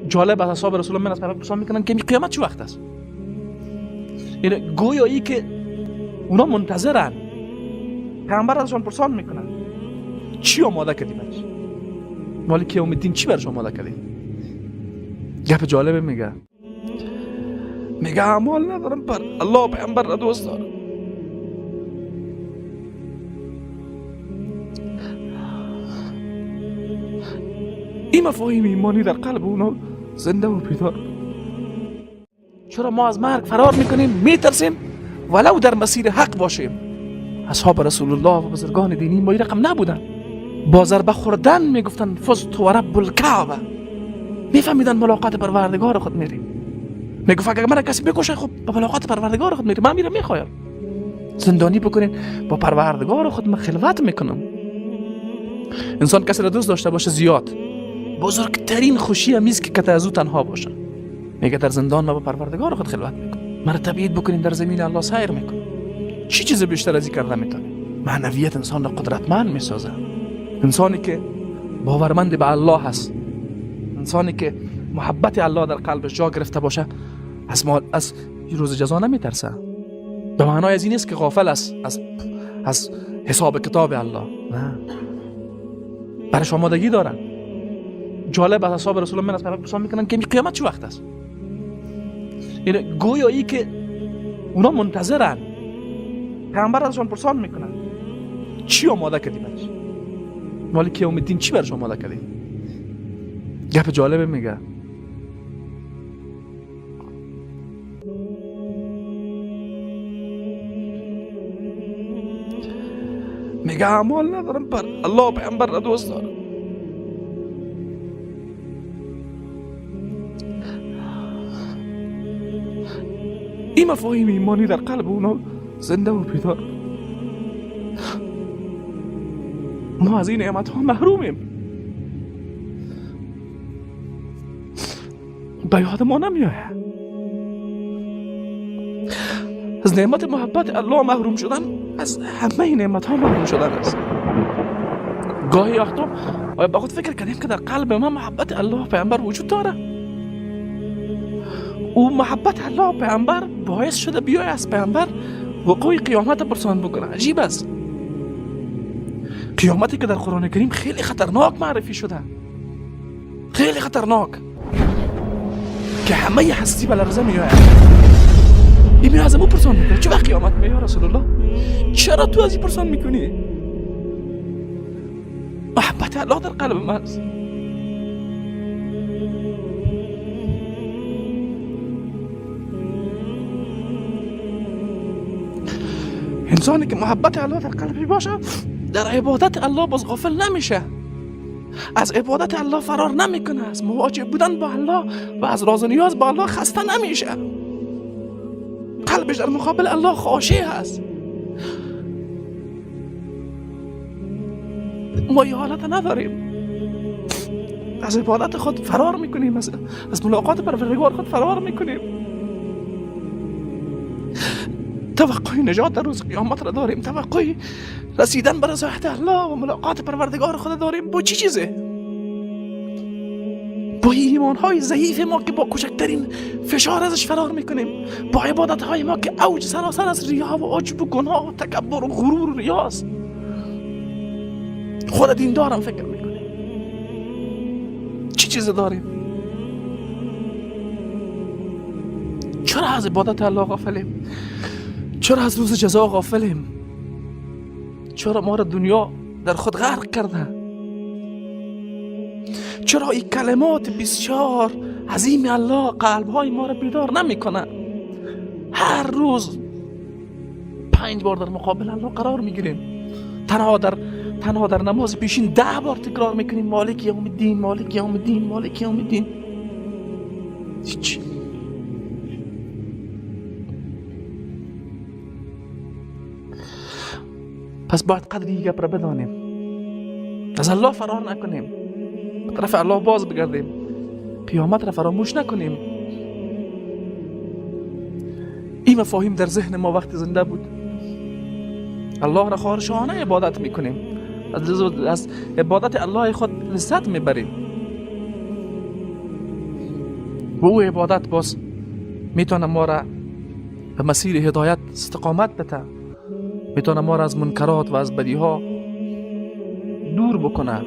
جالب از اصحاب رسول الله من از پرسان میکنن که قیامت چه وقت است. یعنی گویایی که اونا منتظرن، پیامبر ازشان پرسان میکنن چی آماده کردی برش؟ مالک یوم الدین چی برش آماده کردی؟ گپ جالبه میگه اعمال ندارم پر الله پیامبر را دوست دارم. این مفاهیم ایمانی در قلب اونا زنده و بیدار. چرا ما از مرگ فرار میکنیم، میترسیم ولو در مسیر حق باشیم؟ اصحاب رسول الله و بزرگان دینی ما این رقم نبودن. با ضربه خوردن میگفتن فزت و رب الکعبه. میفهمیدن ملاقات پروردگار خود میریم. میگفت اگر من کسی بکشه خب با ملاقات پروردگار خود میریم. من میرم میخوایم زندانی بکنین با پروردگار خود. من خلوت میکنم. انسان کسی را دوست داشته باشه زیاد، بزرگترین خوشی همیست که کته از او تنها باشه. میگه در زندان ما با پروردگار خود خلوت میکنم. من را تبعید بکنین در زمین الله سیر میکنم. چی چیز بیشتر از این کرده میتونه؟ معنویت انسان را قدرتمند میسازه. انسانی که باورمند به الله هست، انسانی که محبت الله در قلبش جا گرفته باشه، از روز جزا نمیترسه. به معنای از این نیست که غافل است از حساب کتاب الله، نه، برش آمادگی دارن. جالب از اصحاب رسول الله من از پرسان میکنن که قیامت چه وقت است. یعنی گویایی که اونا منتظرن، پیامبر ازشان پرسان میکنن چی آماده کردی برش؟ مالک یوم الدین چی برش آماده کردی؟ گپ جالبه میگه اعمال ندارم پر الله پیامبر را دوست دارم. این مفاهیم ایمانی در قلب اونا زنده و بیدار. ما از این نعمت ها محرومیم. به یاد ما نمیآید. از نعمت محبت الله محروم شدن از همه نعمت ها محروم شدن است. گاهی وقتا آیا با خود فکر کردیم که در قلب ما محبت الله پیامبر وجود داره؟ او محبت الله پیامبر باعث شده بیای از پیامبر وقوع قیامت پرسان بکنه. عجیب است. قیامتی که در قرآن کریم خیلی خطرناک معرفی شده، خیلی خطرناک، که همه هستی به لرزه میآید. این از امو پرسان میکنه چه وقت قیامت میاد رسول الله؟ چرا تو از این پرسان میکنی؟ محبت الله در قلب من است. انسانی که محبت الله در قلبی باشه در عبادت الله باز غافل نمیشه، از عبادت الله فرار نمیکنه، از مواجه بودن با الله و از راز و نیاز با الله خسته نمیشه. قلبش در مقابل الله خاشع هست. ما این حالت نداریم. از عبادت خود فرار میکنیم، از ملاقات پروردگار خود فرار میکنیم. توقعی نجات در روز قیامت را داریم، توقعی رسیدن به رضایت الله و ملاقات پروردگار خود داریم. با چی چیزه؟ با ایمانهای ضعیف ما که با کوچکترین فشار ازش فرار میکنیم، با عبادتهای ما که اوج سراسر از ریا و عجب و گناه و تکبر و غرور و ریاست. خود دیندارم فکر میکنیم چی چیز داریم؟ چرا از عبادت الله غافلیم؟ چرا از روز جزا غافلیم؟ چرا ما را دنیا در خود غرق کرده؟ چرا این کلمات بسیار عظیم الله قلبهای ما را بیدار نمی کنه؟ هر روز 5 بار در مقابل الله قرار می گیریم. تنها در نماز پیشین 10 بار تکرار میکنیم مالک یوم الدین، مالک یوم الدین، مالک یوم الدین. پس باید قدری گپ را بدانیم، از الله فرار نکنیم، به طرف الله باز بگردیم، قیامت را فراموش نکنیم. این مفاهیم در ذهن ما وقتی زنده بود الله را خواهرشانه عبادت میکنیم، از عبادت الله خود لذت میبریم. به او عبادت باز میتونه ما را به مسیر هدایت استقامت بده، میتونه ما را از منکرات و از بدیها دور بکنه.